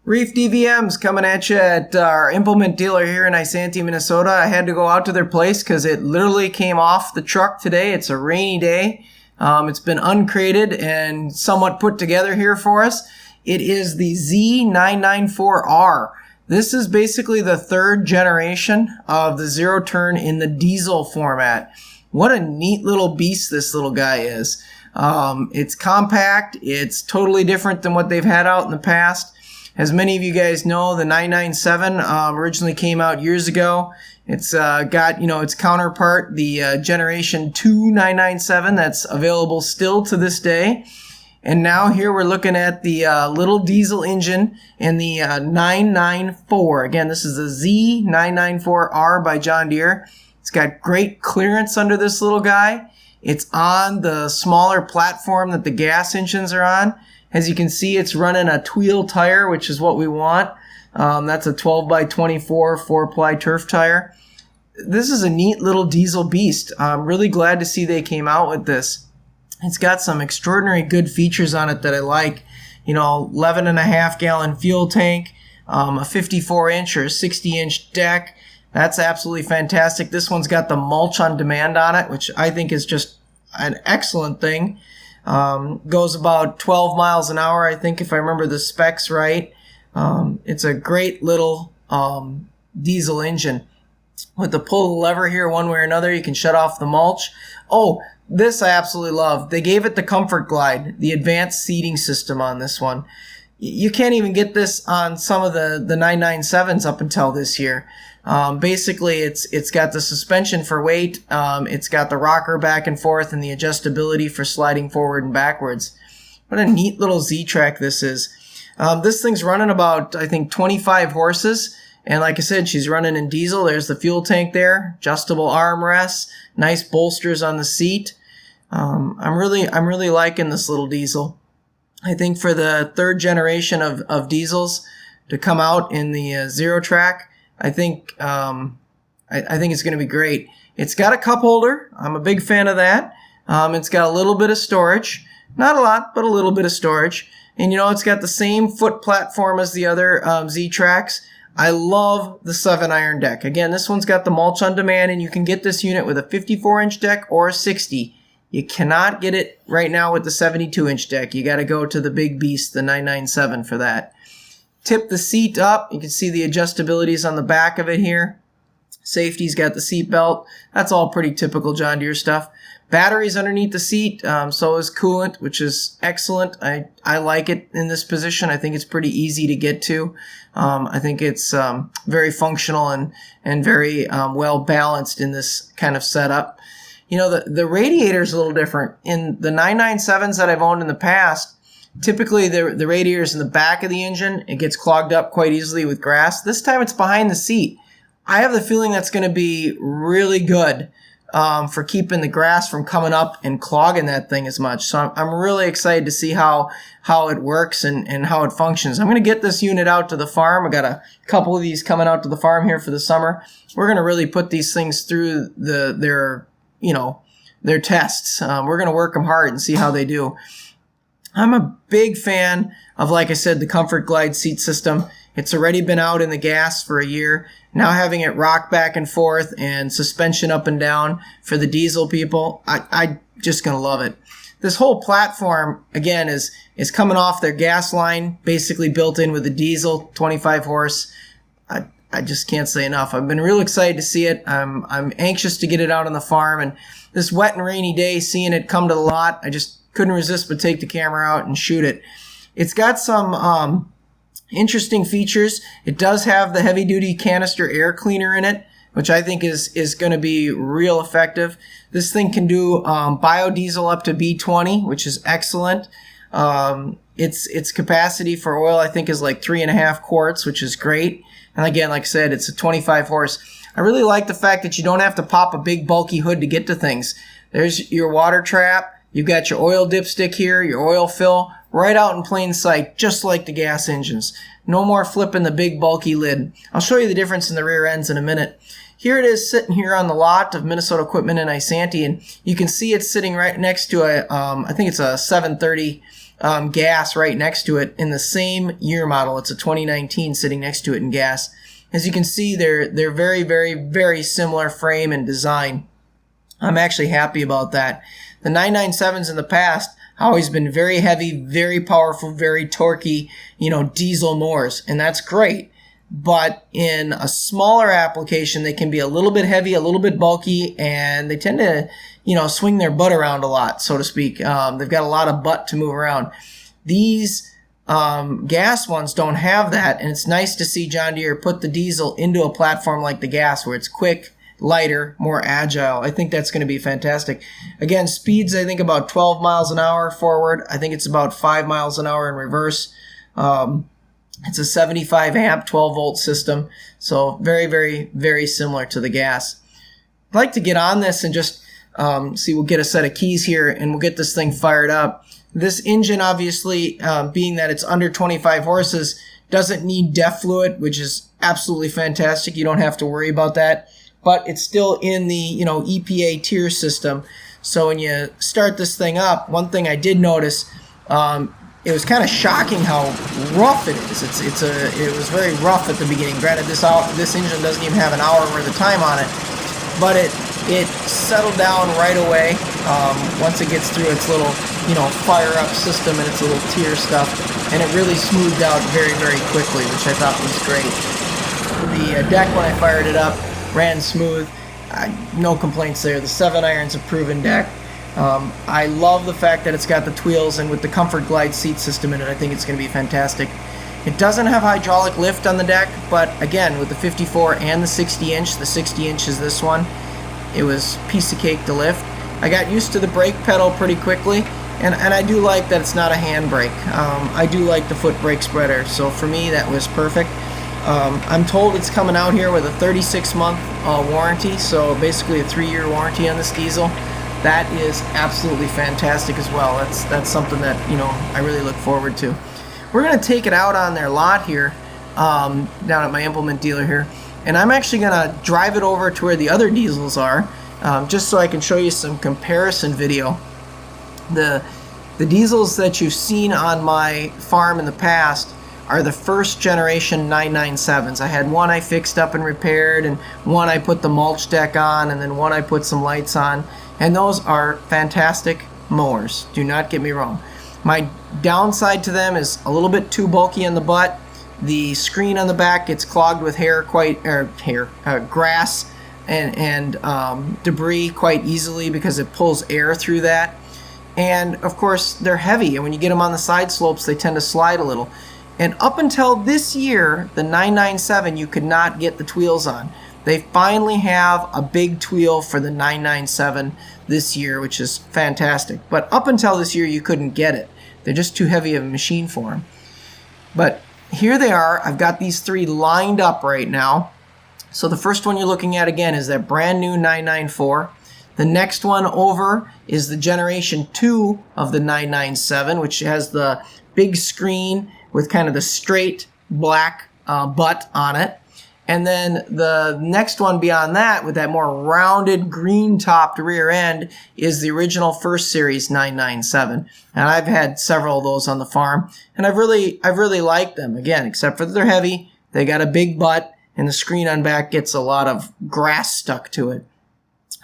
Reef DVMs coming at you at our implement dealer here in Isanti, Minnesota. I had to go out to their place because it literally came off the truck today. It's a rainy day. It's been uncrated and somewhat put together here for us. It is the Z994R. This is basically the third generation of the zero turn in the diesel format. What a neat little beast this little guy is. It's compact. It's totally different than what they've had out in the past. As many of you guys know, the 997 originally came out years ago. It's got, its counterpart, the Generation 2 997 that's available still to this day. And now here we're looking at the little diesel engine in the 994. Again, this is the Z994R by John Deere. It's got great clearance under this little guy. It's on the smaller platform that the gas engines are on. As you can see, it's running a tweel tire, which is what we want. That's a 12 by 24 4-ply turf tire. This is a neat little diesel beast. I'm really glad to see they came out with this. It's got some extraordinary good features on it that I like. 11.5 gallon fuel tank, a 54-inch or 60-inch deck. That's absolutely fantastic. This one's got the mulch on demand on it, which I think is just an excellent thing. Goes about 12 miles an hour, I think, if I remember the specs right. It's a great little diesel engine. With the pull the lever here one way or another, you can shut off the mulch. Oh, this I absolutely love. They gave it the Comfort Glide, the advanced seating system on this one. You can't even get this on some of the 997s up until this year. Basically, it's got the suspension for weight, it's got the rocker back and forth, and the adjustability for sliding forward and backwards. What a neat little Z-Track this is. This thing's running about, I think, 25 horses, and like I said, she's running in diesel. There's the fuel tank there, adjustable armrests, nice bolsters on the seat. I'm really liking this little diesel. I think for the third generation of diesels to come out in the zero track, I think it's going to be great. It's got a cup holder. I'm a big fan of that. It's got a little bit of storage. Not a lot, but a little bit of storage. And it's got the same foot platform as the other Z-Traks. I love the 7-iron deck. Again, this one's got the mulch on demand, and you can get this unit with a 54-inch deck or a 60. You cannot get it right now with the 72-inch deck. You got to go to the big beast, the 997, for that. Tip the seat up. You can see the adjustabilities on the back of it here. Safety's got the seat belt. That's all pretty typical John Deere stuff. Batteries underneath the seat. So is coolant, which is excellent. I like it in this position. I think it's pretty easy to get to. I think it's very functional and very well balanced in this kind of setup. The radiator's a little different. In the 997s that I've owned in the past, typically the radiator's in the back of the engine. It gets clogged up quite easily with grass. This time it's behind the seat. I have the feeling that's going to be really good for keeping the grass from coming up and clogging that thing as much. So I'm really excited to see how it works and how it functions. I'm going to get this unit out to the farm. I got a couple of these coming out to the farm here for the summer. We're going to really put these things through their tests. We're going to work them hard and see how they do. I'm a big fan of, like I said, the Comfort Glide seat system. It's already been out in the gas for a year. Now having it rock back and forth and suspension up and down for the diesel people, I just going to love it. This whole platform, again, is coming off their gas line, basically built in with the diesel, 25 horse. I just can't say enough. I've been real excited to see it. I'm anxious to get it out on the farm. And this wet and rainy day, seeing it come to the lot, I just couldn't resist but take the camera out and shoot it. It's got some interesting features. It does have the heavy-duty canister air cleaner in it, which I think is going to be real effective. This thing can do biodiesel up to B20, which is excellent. Its capacity for oil, I think, is like 3.5 quarts, which is great. And again, like I said, it's a 25 horse. I really like the fact that you don't have to pop a big bulky hood to get to things. There's your water trap. You've got your oil dipstick here, your oil fill, right out in plain sight, just like the gas engines. No more flipping the big bulky lid. I'll show you the difference in the rear ends in a minute. Here it is sitting here on the lot of Minnesota Equipment in Isanti, and you can see it's sitting right next to I think it's a 730 gas right next to it in the same year model. It's a 2019 sitting next to it in gas. As you can see, they're very, very, very similar frame and design. I'm actually happy about that. The 997s in the past always been very heavy, very powerful, very torquey, diesel mowers, and that's great. But in a smaller application, they can be a little bit heavy, a little bit bulky, and they tend to, swing their butt around a lot, so to speak. They've got a lot of butt to move around. These gas ones don't have that, and it's nice to see John Deere put the diesel into a platform like the gas where it's quick, lighter, more agile. I think that's going to be fantastic. Again, speeds, I think about 12 miles an hour forward. I think it's about 5 miles an hour in reverse. It's a 75 amp, 12 volt system. So very, very, very similar to the gas. I'd like to get on this and just see, we'll get a set of keys here and we'll get this thing fired up. This engine, obviously, being that it's under 25 horses, doesn't need DEF fluid, which is absolutely fantastic. You don't have to worry about that. But it's still in the, EPA tier system. So when you start this thing up, one thing I did notice, it was kind of shocking how rough it is. It was very rough at the beginning. Granted, this engine doesn't even have an hour worth of time on it, but it settled down right away once it gets through its little, fire up system and its little tier stuff, and it really smoothed out very, very quickly, which I thought was great. The deck, when I fired it up, ran smooth. No complaints there. The 7-iron's a proven deck. I love the fact that it's got the Tweels, and with the Comfort Glide seat system in it, I think it's going to be fantastic. It doesn't have hydraulic lift on the deck, but again, with the 54 and the 60-inch, the 60-inch is this one, it was piece of cake to lift. I got used to the brake pedal pretty quickly, and I do like that it's not a hand brake. I do like the foot brake spreader, so for me that was perfect. I'm told it's coming out here with a 36-month warranty, so basically a 3-year warranty on this diesel. That is absolutely fantastic as well. That's something that, I really look forward to. We're going to take it out on their lot here, down at my implement dealer here, and I'm actually going to drive it over to where the other diesels are, just so I can show you some comparison video. The diesels that you've seen on my farm in the past are the first generation 997s. I had one I fixed up and repaired, and one I put the mulch deck on, and then one I put some lights on. And those are fantastic mowers. Do not get me wrong. My downside to them is a little bit too bulky on the butt. The screen on the back gets clogged with grass and debris quite easily because it pulls air through that. And of course, they're heavy, and when you get them on the side slopes, they tend to slide a little. And up until this year, the 997, you could not get the Tweels on. They finally have a big Tweel for the 997 this year, which is fantastic. But up until this year, you couldn't get it. They're just too heavy of a machine for them. But here they are. I've got these three lined up right now. So the first one you're looking at, again, is that brand new 994. The next one over is the Generation 2 of the 997, which has the big screen with kind of the straight black butt on it. And then the next one beyond that, with that more rounded green-topped rear end, is the original first series 997. And I've had several of those on the farm, and I've really liked them. Again, except for that they're heavy, they got a big butt, and the screen on back gets a lot of grass stuck to it.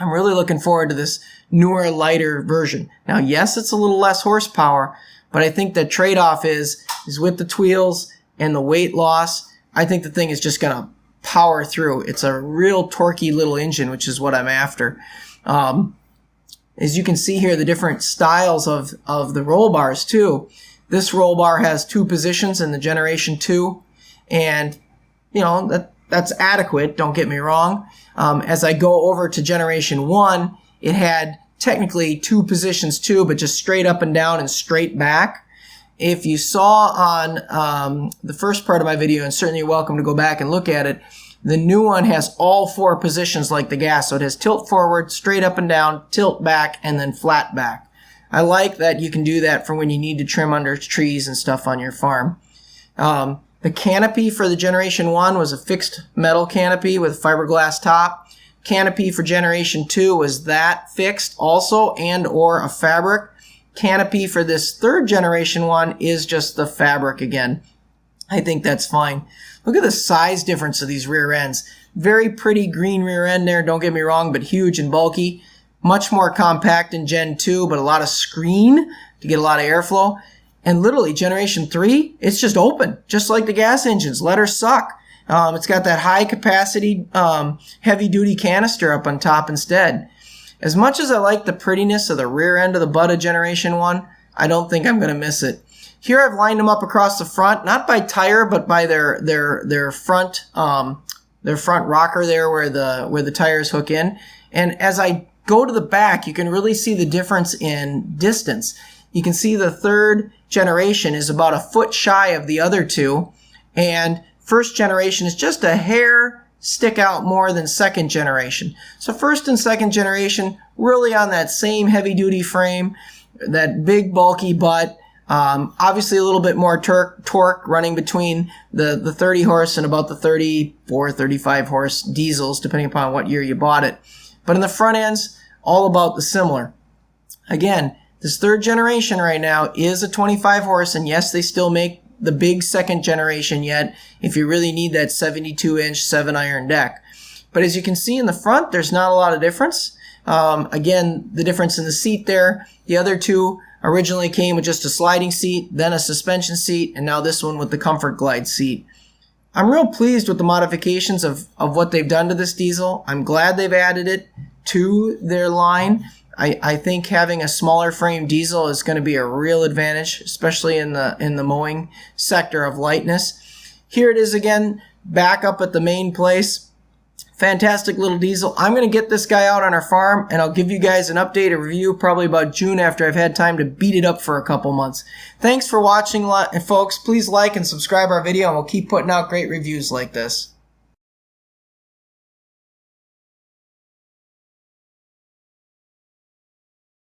I'm really looking forward to this newer, lighter version. Now, yes, it's a little less horsepower, but I think the trade-off is with the Tweels and the weight loss, I think the thing is just going to power through. It's a real torquey little engine, which is what I'm after. As you can see here, the different styles of the roll bars too. This roll bar has 2 positions in the Generation 2, and that's adequate, don't get me wrong. As I go over to Generation 1, it had technically 2 positions too, but just straight up and down and straight back. If you saw on the first part of my video, and certainly you're welcome to go back and look at it, the new one has all 4 positions like the gas. So it has tilt forward, straight up and down, tilt back, and then flat back. I like that you can do that for when you need to trim under trees and stuff on your farm. The canopy for the Generation 1 was a fixed metal canopy with a fiberglass top. Canopy for Generation 2 was that fixed also, and or a fabric. canopy for this third generation one is just the fabric again. I think that's fine. Look at the size difference of these rear ends. Very pretty green rear end there, don't get me wrong, but huge and bulky. Much more compact in Gen 2, but a lot of screen to get a lot of airflow. And literally, Generation 3, it's just open, just like the gas engines. Let her suck. It's got that high capacity, heavy duty canister up on top instead. As much as I like the prettiness of the rear end of the butt of Generation 1, I don't think I'm going to miss it. Here I've lined them up across the front, not by tire, but by their front rocker there where the tires hook in. And as I go to the back, you can really see the difference in distance. You can see the third generation is about a foot shy of the other two, and first generation is just a hair stick out more than second generation. So first and second generation really on that same heavy duty frame, that big bulky butt. Obviously a little bit more torque running between the 30 horse and about the 34, 35 horse diesels, depending upon what year you bought it. But in the front ends, all about the similar. Again, this third generation right now is a 25 horse, and yes, they still make the big second generation yet if you really need that 72-inch 7-iron deck. But as you can see in the front, there's not a lot of difference. Again, the difference in the seat there, the other two originally came with just a sliding seat, then a suspension seat, and now this one with the Comfort Glide seat. I'm real pleased with the modifications of what they've done to this diesel. I'm glad they've added it to their line. I think having a smaller frame diesel is going to be a real advantage, especially in the mowing sector of lightness. Here it is again, back up at the main place. Fantastic little diesel. I'm going to get this guy out on our farm, and I'll give you guys an update, a review, probably about June after I've had time to beat it up for a couple months. Thanks for watching, folks. Please like and subscribe our video, and we'll keep putting out great reviews like this.